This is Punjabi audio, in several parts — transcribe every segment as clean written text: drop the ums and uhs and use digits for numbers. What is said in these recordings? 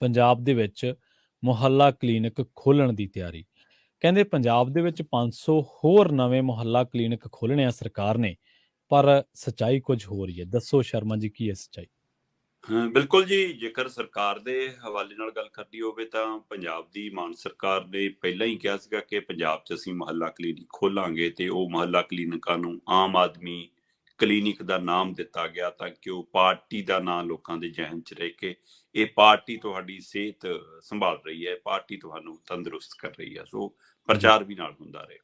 ਪੰਜਾਬ ਦੇ ਵਿੱਚ ਮੁਹੱਲਾ ਕਲੀਨਿਕ ਖੋਲ੍ਹਣ ਦੀ ਤਿਆਰੀ। ਕਹਿੰਦੇ ਪੰਜਾਬ ਦੇ ਵਿੱਚ 500 ਹੋਰ ਨਵੇਂ ਮੁਹੱਲਾ ਕਲੀਨਿਕ ਖੋਲ੍ਹਣੇ ਆ ਸਰਕਾਰ ਨੇ, ਪਰ ਸੱਚਾਈ ਕੁਝ ਹੋਰ ਹੀ ਹੈ। ਦੱਸੋ ਸ਼ਰਮਾ ਜੀ, ਕੀ ਹੈ ਸੱਚਾਈ? ਹਾਂ, ਬਿਲਕੁਲ ਜੀ। ਜੇਕਰ ਸਰਕਾਰ ਦੇ ਹਵਾਲੇ ਨਾਲ ਗੱਲ ਕਰਨੀ ਹੋਵੇ ਤਾਂ ਪੰਜਾਬ ਦੀ ਮਾਨ ਸਰਕਾਰ ਨੇ ਪਹਿਲਾਂ ਹੀ ਕਿਹਾ ਸੀਗਾ ਕਿ ਪੰਜਾਬ 'ਚ ਅਸੀਂ ਮੁਹੱਲਾ ਕਲੀਨਿਕ ਖੋਲਾਂਗੇ, ਤੇ ਉਹ ਮੁਹੱਲਾ ਕਲੀਨਿਕਾਂ ਨੂੰ ਆਮ ਆਦਮੀ ਕਲੀਨਿਕ ਦਾ ਨਾਮ ਦਿੱਤਾ ਗਿਆ ਤਾਂ ਕਿ ਉਹ ਪਾਰਟੀ ਦਾ ਨਾਂ ਲੋਕਾਂ ਦੇ ਜ਼ਿਹਨ 'ਚ ਰਹਿ ਕੇ ਇਹ ਪਾਰਟੀ ਤੁਹਾਡੀ ਸਿਹਤ ਸੰਭਾਲ ਰਹੀ ਹੈ, ਪਾਰਟੀ ਤੁਹਾਨੂੰ ਤੰਦਰੁਸਤ ਕਰ ਰਹੀ ਹੈ, ਸੋ ਪ੍ਰਚਾਰ ਵੀ ਨਾਲ ਹੁੰਦਾ ਰਹੇ।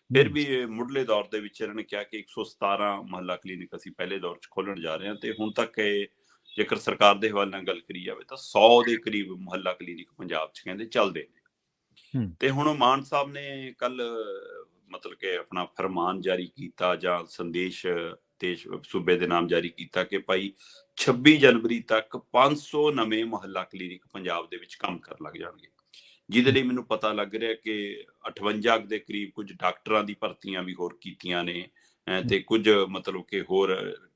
ਫਿਰ ਵੀ ਮੁੱਢਲੇ ਦੌਰ ਦੇ ਵਿੱਚ ਇਹਨਾਂ ਨੇ ਕਿਹਾ ਕਿ 117 ਮੁਹੱਲਾ ਕਲੀਨਿਕ ਅਸੀਂ ਪਹਿਲੇ ਦੌਰ 'ਚ ਖੋਲ੍ਹਣ ਜਾ ਰਹੇ ਹਾਂ, ਤੇ ਹੁਣ ਤੱਕ ਇਹ ਜੇਕਰ ਸਰਕਾਰ ਦੇ ਹਵਾਲੇ ਨਾਲ ਗੱਲ ਕਰੀ ਜਾਵੇ ਤਾਂ 100 ਦੇ ਕਰੀਬ ਮੁਹੱਲਾ ਕਲੀਨਿਕ ਪੰਜਾਬ 'ਚ ਕਹਿੰਦੇ ਚੱਲਦੇ ਨੇ। ਤੇ ਹੁਣ ਮਾਨ ਸਾਹਿਬ ਨੇ ਕੱਲ ਮਤਲਬ ਕਿ ਆਪਣਾ ਫਰਮਾਨ ਜਾਰੀ ਕੀਤਾ ਜਾਂ ਸੰਦੇਸ਼ ਦੇਸ਼ ਸੂਬੇ ਦੇ ਨਾਮ ਜਾਰੀ ਕੀਤਾ ਕਿ ਭਾਈ 26 ਜਨਵਰੀ ਤੱਕ 500 ਨਵੇਂ ਮੁਹੱਲਾ ਕਲੀਨਿਕ ਪੰਜਾਬ ਦੇ ਵਿੱਚ ਕੰਮ ਕਰਨ ਲੱਗ ਜਾਣਗੇ, ਜਿਹਦੇ ਲਈ ਮੈਨੂੰ ਪਤਾ ਲੱਗ ਰਿਹਾ ਕਿ 58 ਦੇ ਕਰੀਬ ਕੁਝ ਡਾਕਟਰਾਂ ਦੀ ਭਰਤੀਆਂ ਵੀ ਹੋਰ ਕੀਤੀਆਂ ਨੇ, ਤੇ ਕੁਝ ਮਤਲਬ ਕਿ ਹੋਰ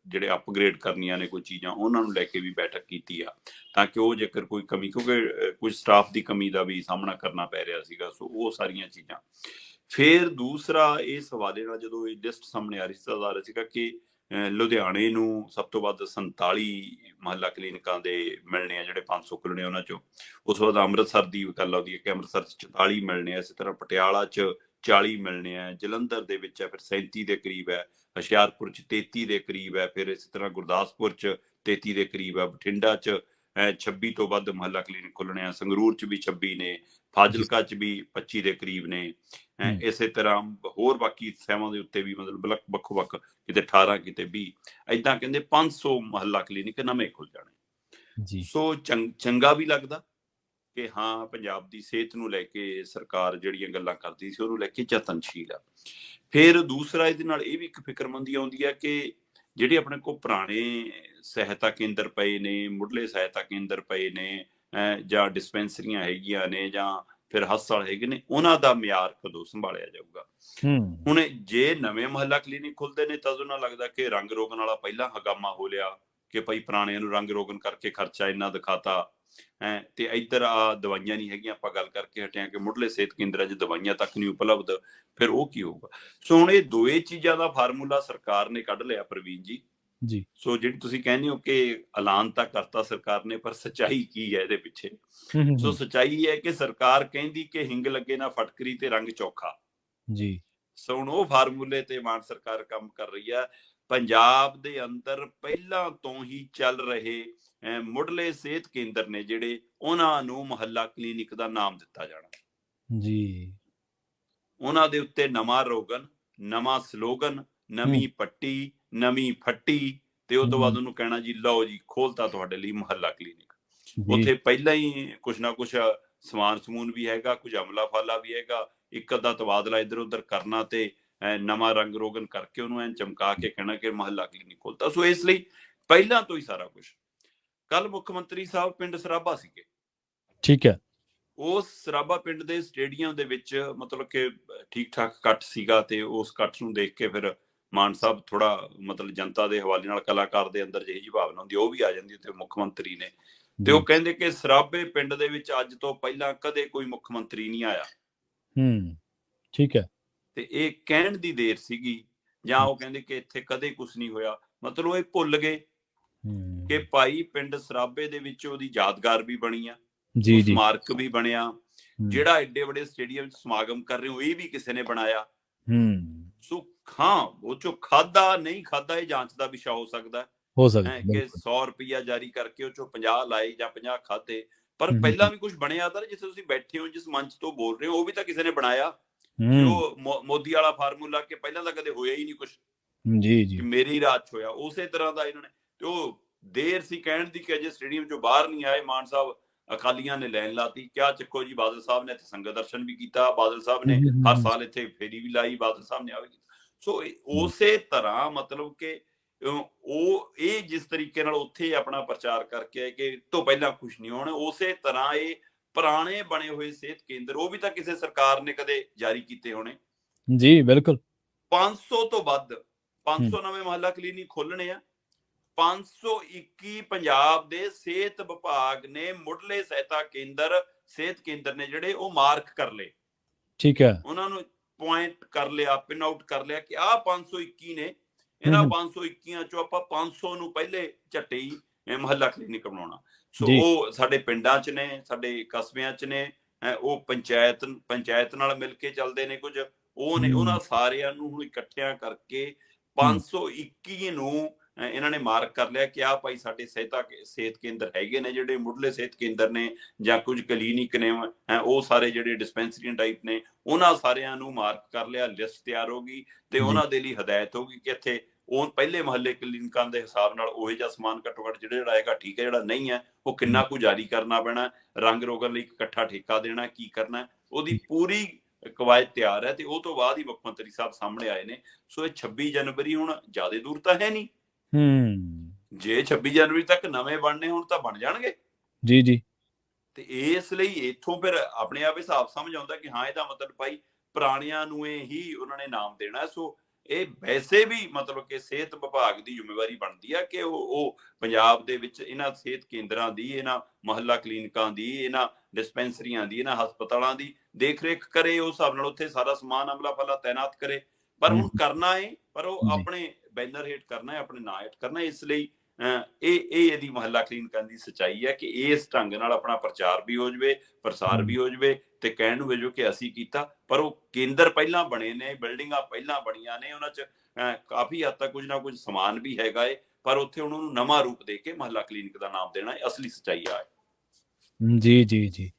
ਜਿਹੜੇ ਅਪਗ੍ਰੇਡ ਕਰਨੀਆਂ ਨੇ ਕੋਈ ਚੀਜ਼ਾਂ, ਉਹਨਾਂ ਨੂੰ ਲੈ ਕੇ ਵੀ ਬੈਠਕ ਕੀਤੀ ਆ ਤਾਂ ਕਿ ਉਹ ਜੇਕਰ ਕੋਈ ਕਮੀ, ਕਿਉਂਕਿ ਕੁਝ ਸਟਾਫ ਦੀ ਕਮੀ ਦਾ ਵੀ ਸਾਹਮਣਾ ਕਰਨਾ ਪੈ ਰਿਹਾ ਸੀਗਾ, ਸੋ ਉਹ ਸਾਰੀਆਂ ਚੀਜ਼ਾਂ। ਫਿਰ ਦੂਸਰਾ ਇਸ ਹਵਾਲੇ ਨਾਲ ਜਦੋਂ ਇਹ ਲਿਸਟ ਸਾਹਮਣੇ ਆ ਰਹੀ ਸੀਗਾ ਕਿ ਲੁਧਿਆਣੇ ਨੂੰ ਸਭ ਤੋਂ ਵੱਧ 47 ਮੁਹੱਲਾ ਕਲੀਨਿਕਾਂ ਦੇ ਮਿਲਣੇ ਆ, ਜਿਹੜੇ 500 ਖੁੱਲਣੇ ਉਹਨਾਂ ਚੋਂ। ਉਸ ਤੋਂ ਬਾਅਦ ਅੰਮ੍ਰਿਤਸਰ ਦੀ ਗੱਲ ਆਉਂਦੀ ਹੈ ਕਿ ਅੰਮ੍ਰਿਤਸਰ 'ਚ 44 ਮਿਲਣੇ ਆ, ਇਸੇ ਤਰ੍ਹਾਂ ਪਟਿਆਲਾ 'ਚ 40 ਮਿਲਣੇ ਆ, ਜਲੰਧਰ ਦੇ ਵਿੱਚ ਹੈ ਫਿਰ 37 ਦੇ ਕਰੀਬ ਹੈ, ਹੁਸ਼ਿਆਰਪੁਰ 'ਚ 33 ਦੇ ਕਰੀਬ ਹੈ, ਫਿਰ ਇਸੇ ਤਰ੍ਹਾਂ ਗੁਰਦਾਸਪੁਰ 'ਚ 33 ਦੇ ਕਰੀਬ ਹੈ, ਬਠਿੰਡਾ 'ਚ 26 ਤੋਂ ਵੱਧ ਮੁਹੱਲਾ ਕਲੀਨਿਕ ਖੁੱਲਣੇ ਆ, ਸੰਗਰੂਰ 'ਚ ਵੀ 26 ਨੇ, ਫਾਜ਼ਿਲਕਾ 'ਚ ਵੀ 25 ਦੇ ਕਰੀਬ ਨੇ। ਇਸੇ ਤਰ੍ਹਾਂ ਹੋਰ ਬਾਕੀ ਸਹਿਵਾਂ ਦੇ ਉੱਤੇ ਵੀ ਮਤਲਬ ਵੱਖੋ ਵੱਖ, ਕਿਤੇ 18 ਕਿਤੇ 20, ਏਦਾਂ ਕਹਿੰਦੇ 500 ਮੁਹੱਲਾ ਕਲੀਨਿਕ ਨਵੇਂ ਖੁੱਲ ਜਾਣੇ। ਸੋ ਚੰਗਾ ਵੀ ਲੱਗਦਾ ਕਿ ਹਾਂ ਪੰਜਾਬ ਦੀ ਸਿਹਤ ਨੂੰ ਲੈ ਕੇ ਸਰਕਾਰ ਜਿਹੜੀਆਂ ਗੱਲਾਂ ਕਰਦੀ ਸੀ ਉਹਨੂੰ ਲੈ ਕੇ ਯਤਨਸ਼ੀਲ ਆ। ਫਿਰ ਦੂਸਰਾ ਇਹਦੇ ਨਾਲ ਇਹ ਵੀ ਇੱਕ ਫਿਕਰਮੰਦੀ ਆਉਂਦੀ ਹੈ ਕਿ ਜਿਹੜੇ ਆਪਣੇ ਕੋਲ ਪੁਰਾਣੇ ਸਹਾਇਤਾ ਕੇਂਦਰ ਪਏ ਨੇ, ਮੁੱਢਲੇ ਸਹਾਇਤਾ ਕੇਂਦਰ ਪਏ ਨੇ, ਜਾਂ ਡਿਸਪੈਂਸਰੀਆਂ ਹੈਗੀਆਂ ਨੇ, ਜਾਂ ਫਿਰ ਹਸਪਤਾਲ ਹੈਗੇ ਨੇ, ਉਹਨਾਂ ਦਾ ਮਿਆਰ ਕਦੋਂ ਸੰਭਾਲਿਆ ਜਾਊਗਾ। ਹੁਣ ਜੇ ਨਵੇਂ ਮੁਹੱਲਾ ਕਲੀਨਿਕ ਖੁੱਲਦੇ ਨੇ ਤਾਂ ਉਹਨਾਂ ਲੱਗਦਾ ਕਿ ਰੰਗ ਰੋਗਨ ਵਾਲਾ ਪਹਿਲਾਂ ਹਗਾਮਾ ਹੋ ਲਿਆ ਕਿ ਭਾਈ ਪੁਰਾਣਿਆਂ ਨੂੰ ਰੰਗ ਰੋਗਨ ਕਰਕੇ ਖਰਚਾ ਇੰਨਾ ਦਿਖਾਤਾ, ਤੇ ਇੱਧਰ ਆ ਦਵਾਈਆਂ ਨਹੀਂ ਹੈਗੀਆਂ, ਆਪਾਂ ਗੱਲ ਕਰਕੇ ਹਟਿਆ ਕਿ ਮੁੱਢਲੇ ਸਿਹਤ ਕੇਂਦਰਾਂ 'ਚ ਦਵਾਈਆਂ ਤੱਕ ਨਹੀਂ ਉਪਲਬਧ, ਫਿਰ ਉਹ ਕੀ ਹੋਊਗਾ। ਸੋ ਹੁਣ ਇਹ ਦੋਏ ਚੀਜ਼ਾਂ ਦਾ ਫਾਰਮੂਲਾ ਸਰਕਾਰ ਨੇ ਕੱਢ ਲਿਆ ਪ੍ਰਵੀਨ ਜੀ। ਸੋ ਜਿਹੜੀ ਤੁਸੀਂ ਕਹਿੰਦੇ ਹੋ ਕਿ ਐਲਾਨ ਤਾਂ ਕਰਤਾ ਸਰਕਾਰ ਨੇ, ਪਰ ਸੱਚਾਈ ਕੀ ਹੈ ਇਹਦੇ ਪਿੱਛੇ? ਸੋ ਸੱਚਾਈ ਹੈ ਕਿ ਸਰਕਾਰ ਕਹਿੰਦੀ ਕਿ ਹਿੰਗ ਲੱਗੇ ਨਾ ਫਟਕਰੀ ਤੇ ਰੰਗ ਚੋਖਾ ਜੀ। ਸੋ ਹੁਣ ਉਹ ਫਾਰਮੂਲੇ ਤੇ ਮਾਨ ਸਰਕਾਰ ਕੰਮ ਕਰ ਰਹੀ ਹੈ। ਪੰਜਾਬ ਦੇ ਅੰਦਰ ਪਹਿਲਾਂ ਤੋਂ ਹੀ ਚੱਲ ਰਹੇ ਮੁੱਢਲੇ ਸਿਹਤ ਕੇਂਦਰ ਨੇ ਜਿਹੜੇ, ਉਹਨਾਂ ਨੂੰ ਮੁਹੱਲਾ ਕਲੀਨਿਕ ਦਾ ਨਾਮ ਦਿੱਤਾ ਜਾਣਾ ਜੀ। ਉਹਨਾਂ ਦੇ ਉੱਤੇ ਨਵਾਂ ਰੋਗਨ, ਨਵਾਂ ਸਲੋਗਨ, ਨਵੀਂ ਪੱਟੀ, ਨਵੀਂ ਫੱਟੀ, ਤੇ ਉਹ ਤੋਂ ਬਾਅਦ ਉਹਨੂੰ ਕਹਿਣਾ ਜੀ ਲਓ ਜੀ ਖੋਲਤਾ ਤੁਹਾਡੇ ਲਈ ਮੁਹੱਲਾ ਕਲੀਨਿਕ। ਉੱਥੇ ਪਹਿਲਾਂ ਹੀ ਕੁਛ ਨਾ ਕੁਛ ਸਮਾਨ ਸਮੂਨ ਵੀ ਹੈਗਾ, ਕੁਝ ਅਮਲਾ ਫਾਲਾ ਵੀ ਹੈਗਾ, ਇੱਕ ਅੱਧਾ ਤਬਾਦਲਾ ਇੱਧਰ ਉੱਧਰ ਕਰਨਾ ਤੇ ਨਵਾਂ ਰੰਗ ਰੋਗਨ ਕਰਕੇ ਉਹਨੂੰ ਐਂ ਚਮਕਾ ਕੇ ਕਹਿਣਾ ਕਿ ਮੁਹੱਲਾ ਕਲੀਨਿਕ ਖੋਲਤਾ। ਸੋ ਇਸ ਲਈ ਪਹਿਲਾਂ ਤੋਂ ਹੀ ਸਾਰਾ ਕੁਛ। ਕੱਲ ਮੁੱਖ ਮੰਤਰੀ ਸਾਹਿਬ ਪਿੰਡ ਸਰਾਭਾ ਸੀਗੇ, ਠੀਕ ਹੈ। ਉਸ ਸਰਾਭਾ ਪਿੰਡ ਦੇ ਸਟੇਡੀਅਮ ਦੇ ਵਿੱਚ ਮਤਲਬ ਕਿ ਠੀਕ ਠਾਕ ਇਕੱਠ ਸੀਗਾ, ਤੇ ਉਸ ਇਕੱਠ ਨੂੰ ਦੇਖ ਕੇ ਫਿਰ ਮਾਨ ਸਾਹਿਬ ਥੋੜਾ ਮਤਲਬ ਜਨਤਾ ਦੇ ਹਵਾਲੇ ਨਾਲ, ਕਲਾਕਾਰ ਦੇ ਅੰਦਰ ਜਿਹੀ ਭਾਵਨਾ ਹੁੰਦੀ ਉਹ ਵੀ ਆ ਜਾਂਦੀ, ਤੇ ਮੁੱਖ ਮੰਤਰੀ ਨੇ ਤੇ ਉਹ ਕਹਿੰਦੇ ਕਿ ਸਰਾਭੇ ਪਿੰਡ ਦੇ ਵਿੱਚ ਅੱਜ ਤੋਂ ਪਹਿਲਾਂ ਕਦੇ ਕੋਈ ਮੁੱਖ ਮੰਤਰੀ ਨਹੀਂ ਆਇਆ। ਠੀਕ ਹੈ। ਤੇ ਇਹ ਕਹਿਣ ਦੀ ਦੇਰ ਸੀਗੀ, ਜਾਂ ਉਹ ਕਹਿੰਦੇ ਕਿ ਇੱਥੇ ਕਦੇ ਕੁਛ ਨਹੀਂ ਹੋਇਆ, ਮਤਲਬ ਇਹ ਭੁੱਲ ਗਏ ਕਿ ਭਾਈ ਪਿੰਡ ਸਰਾਭੇ ਦੇ ਵਿੱਚ ਉਹਦੀ ਯਾਦਗਾਰ ਵੀ ਬਣੀ ਆ, ਸਮਾਰਕ ਵੀ ਬਣਿਆ, ਜਿਹੜਾ ਐਡੇ ਵੱਡੇ ਸਟੇਡੀਅਮ ਵਿੱਚ ਸਮਾਗਮ ਕਰ ਰਹੇ ਹੋ ਇਹ ਵੀ ਕਿਸੇ ਨੇ ਬਣਾਇਆ। ਸੋ ਹਾਂ, ਉਹ ਚੋਂ ਖਾਦਾ ਨਹੀਂ ਖਾਦਾ ਇਹ ਜਾਂਚ ਦਾ ਵਿਸ਼ਾ ਹੋ ਸਕਦਾ ਕਿ 100 ਰੁਪਇਆ ਜਾਰੀ ਕਰਕੇ ਉਹ ਚੋਂ 50 ਲਾਏ ਜਾਂ 50 ਖਾਦੇ, ਪਰ ਪਹਿਲਾਂ ਵੀ ਕੁਝ ਬਣਿਆ ਤਾਂ ਜਿੱਥੇ ਤੁਸੀਂ ਬੈਠੇ ਹੋ, ਜਿਸ ਮੰਚ ਤੋਂ ਬੋਲ ਰਹੇ ਹੋ, ਉਹ ਵੀ ਤਾਂ ਕਿਸੇ ਨੇ ਬਣਾਇਆ। ਉਹ ਮੋਦੀ ਵਾਲਾ ਫਾਰਮੂਲਾ ਕਿ ਪਹਿਲਾਂ ਤਾਂ ਕਦੇ ਹੋਇਆ ਹੀ ਨਹੀਂ ਕੁਛ, ਜੀ ਮੇਰੇ ਹੀ ਰਾਜ ਹੋਇਆ, ਉਸੇ ਤਰ੍ਹਾਂ ਦਾ ਇਹਨਾਂ ਨੇ। ਤੇ ਉਹ ਦੇਰ ਸੀ ਕਹਿਣ ਦੀ ਕਿ ਅਜੇ ਸਟੇਡੀਅਮ ਚੋਂ ਬਾਹਰ ਨਹੀਂ ਆਏ ਮਾਨ ਸਾਹਿਬ, ਅਕਾਲੀਆਂ ਨੇ ਲੈਣ ਲਾਤੀ। ਕਿਆ ਚੱਕੋ ਜੀ, ਬਾਦਲ ਸਾਹਿਬ ਨੇ ਇੱਥੇ ਸੰਗਤ ਦਰਸ਼ਨ ਵੀ ਕੀਤਾ, ਬਾਦਲ ਸਾਹਿਬ ਨੇ ਹਰ ਸਾਲ ਇੱਥੇ ਫੇਰੀ ਵੀ ਲਾਈ, ਬਾਦਲ ਸਾਹਿਬ ਨੇ ਆ ਵੀ ਕੀਤਾ। ਸੋ ਉਸੇ ਤਰ੍ਹਾਂ ਮਤਲਬ ਕਿ ਉਹ ਇਹ ਜਿਸ ਤਰੀਕੇ ਨਾਲ ਉੱਥੇ ਆਪਣਾ ਪ੍ਰਚਾਰ ਕਰਕੇ ਆਏ ਕਿ ਤੋਂ ਪਹਿਲਾਂ ਕੁਛ ਨਹੀਂ ਹੋਣਾ, ਉਸੇ ਤਰ੍ਹਾਂ ਇਹ ਪੁਰਾਣੇ ਬਣੇ ਹੋਏ ਸਿਹਤ ਕੇਂਦਰ ਉਹ ਵੀ ਤਾਂ ਕਿਸੇ ਸਰਕਾਰ ਨੇ ਕਦੇ ਜਾਰੀ ਕੀਤੇ ਹੋਣੇ ਜੀ। ਬਿਲਕੁਲ 500 ਤੋਂ ਵੱਧ 500 ਨਵੇਂ ਮੁਹੱਲਾ ਕਲੀਨਿਕ ਖੋਲਣੇ ਆ, 521 ਪੰਜਾਬ ਦੇ ਸਿਹਤ ਵਿਭਾਗ ਨੇ ਮੁੱਢਲੇ ਸਿਹਤ ਕੇਂਦਰ ਨੇ ਜਿਹੜੇ ਉਹ ਮਾਰਕ ਕਰ ਲਏ। ਠੀਕ ਹੈ। ਉਹਨਾਂ ਨੂੰ ਪੁਆਇੰਟ ਕਰ ਲਿਆ, ਪਿਨ ਆਊਟ ਕਰ ਲਿਆ ਕਿ ਆਹ 521 ਨੇ, ਇਹਨਾਂ 521 ਚੋਂ ਆਪਾਂ 500 ਨੂੰ ਪਹਿਲੇ ਝੱਟੇ ਹੀ ਮੁਹੱਲਾ ਕਲੀਨਿਕ ਬਣਾਉਣਾ। ਸੋ ਉਹ ਸਾਡੇ ਪਿੰਡਾਂ 'ਚ ਨੇ, ਸਾਡੇ ਕਸਬਿਆਂ 'ਚ ਨੇ, ਉਹ ਪੰਚਾਇਤ ਨਾਲ ਮਿਲ ਕੇ ਚੱਲਦੇ ਨੇ ਕੁਝ, ਉਹ ਨੇ। ਉਹਨਾਂ ਸਾਰਿਆਂ ਨੂੰ ਹੁਣ ਇਕੱਠਿਆਂ ਕਰਕੇ 521 ਨੂੰ ਇਹਨਾਂ ਨੇ ਮਾਰਕ ਕਰ ਲਿਆ ਕਿ ਆਹ ਭਾਈ ਸਾਡੇ ਸਿਹਤ ਕੇਂਦਰ ਹੈਗੇ ਨੇ, ਜਿਹੜੇ ਮੁੱਢਲੇ ਸਿਹਤ ਕੇਂਦਰ ਨੇ ਜਾਂ ਕੁਝ ਕਲੀਨਿਕ ਨੇ, ਉਹ ਸਾਰੇ ਜਿਹੜੇ ਡਿਸਪੈਂਸਰੀ ਟਾਈਪ ਨੇ, ਉਹਨਾਂ ਸਾਰਿਆਂ ਨੂੰ ਮਾਰਕ ਕਰ ਲਿਆ। ਲਿਸਟ ਤਿਆਰ ਹੋ ਗਈ ਤੇ ਉਹਨਾਂ ਦੇ ਲਈ ਹਦਾਇਤ ਹੋ ਗਈ ਕਿ ਇੱਥੇ ਉਹ ਪਹਿਲੇ ਮੁਹੱਲੇ ਕਲੀਨਿਕਾਂ ਦੇ ਹਿਸਾਬ ਨਾਲ ਉਹੋ ਜਿਹਾ ਸਮਾਨ ਘੱਟੋ ਘੱਟ ਜਿਹੜਾ ਹੈਗਾ ਠੀਕ ਹੈ, ਜਿਹੜਾ ਨਹੀਂ ਹੈ ਉਹ ਕਿੰਨਾ ਕੁ ਜਾਰੀ ਕਰਨਾ ਪੈਣਾ, ਰੰਗ ਰੋਗਨ ਲਈ ਇਕੱਠਾ ਠੇਕਾ ਦੇਣਾ, ਕੀ ਕਰਨਾ, ਉਹਦੀ ਪੂਰੀ ਕਵਾਇਦ ਤਿਆਰ ਹੈ। ਤੇ ਉਹ ਤੋਂ ਬਾਅਦ ਹੀ ਮੁੱਖ ਮੰਤਰੀ ਸਾਹਿਬ ਸਾਹਮਣੇ ਆਏ ਨੇ। ਸੋ ਇਹ 26 ਜਨਵਰੀ ਹੁਣ ਜ਼ਿਆਦਾ ਦੂਰ ਤਾਂ ਹੈ ਨਹੀਂ। ਜੇ 26 ਜਨਵਰੀ ਤੱਕ ਨਵੇਂ ਬਣਨੇ ਹੁਣ ਤਾਂ ਬਣ ਜਾਣਗੇ ਜੀ ਜੀ। ਤੇ ਇਸ ਲਈ ਇੱਥੋਂ ਫਿਰ ਆਪਣੇ ਆਪ ਹਿਸਾਬ ਸਮਝ ਆਉਂਦਾ ਕਿ ਹਾਂ ਇਹਦਾ ਮਤਲਬ ਭਾਈ ਪੁਰਾਣਿਆਂ ਨੂੰ ਇਹ ਹੀ ਉਹਨਾਂ ਨੇ ਨਾਮ ਦੇਣਾ। ਸੋ ਇਹ ਵੈਸੇ ਵੀ ਮਤਲਬ ਕਿ ਸਿਹਤ ਵਿਭਾਗ ਦੀ ਜ਼ਿੰਮੇਵਾਰੀ ਬਣਦੀ ਆ ਕਿ ਉਹ ਪੰਜਾਬ ਦੇ ਵਿੱਚ ਇਹਨਾਂ ਸਿਹਤ ਕੇਂਦਰਾਂ ਦੀ, ਇਹਨਾਂ ਮੁਹੱਲਾ ਕਲੀਨਿਕਾਂ ਦੀ, ਇਹਨਾਂ ਡਿਸਪੈਂਸਰੀਆਂ ਦੀ, ਇਹਨਾਂ ਹਸਪਤਾਲਾਂ ਦੀ ਦੇਖ ਰੇਖ ਕਰੇ, ਉਸ ਹਿਸਾਬ ਨਾਲ ਉੱਥੇ ਸਾਰਾ ਸਮਾਨ ਅਮਲਾ ਫਲਾ ਤੈਨਾਤ ਕਰੇ। ਪਰ ਹੁਣ ਕਰਨਾ ਹੈ, ਪਰ ਉਹ ਆਪਣੇ ਬੈਨਰ ਹੇਠ ਕਰਨਾ ਹੈ, ਆਪਣੇ ਨਾਂ ਹੇਠ ਕਰਨਾ। ਇਸ ਲਈ ਇਹਦੀ ਮੁਹੱਲਾ ਕਲੀਨਿਕਾਂ ਦੀ ਸੱਚਾਈ ਹੈ ਕਿ ਇਸ ਢੰਗ ਨਾਲ ਆਪਣਾ ਪ੍ਰਚਾਰ ਵੀ ਹੋ ਜਾਵੇ, ਪ੍ਰਸਾਰ ਵੀ ਹੋ ਜਾਵੇ ਤੇ ਕਹਿਣ ਨੂੰ ਵਜੋਂ ਕਿ ਅਸੀਂ ਕੀਤਾ। ਪਰ ਉਹ ਕੇਂਦਰ ਪਹਿਲਾਂ ਬਣੇ ਨੇ, ਬਿਲਡਿੰਗਾਂ ਪਹਿਲਾਂ ਬਣੀਆਂ ਨੇ, ਉਹਨਾਂ 'ਚ ਕਾਫੀ ਹੱਦ ਤੱਕ ਕੁਝ ਨਾ ਕੁਝ ਸਮਾਨ ਵੀ ਹੈਗਾ ਏ, ਪਰ ਉੱਥੇ ਉਹਨਾਂ ਨੂੰ ਨਵਾਂ ਰੂਪ ਦੇ ਕੇ ਮੁਹੱਲਾ ਕਲੀਨਿਕ ਦਾ ਨਾਮ ਦੇਣਾ ਅਸਲੀ ਸੱਚਾਈ ਆ। ਜੀ ਜੀ ਜੀ।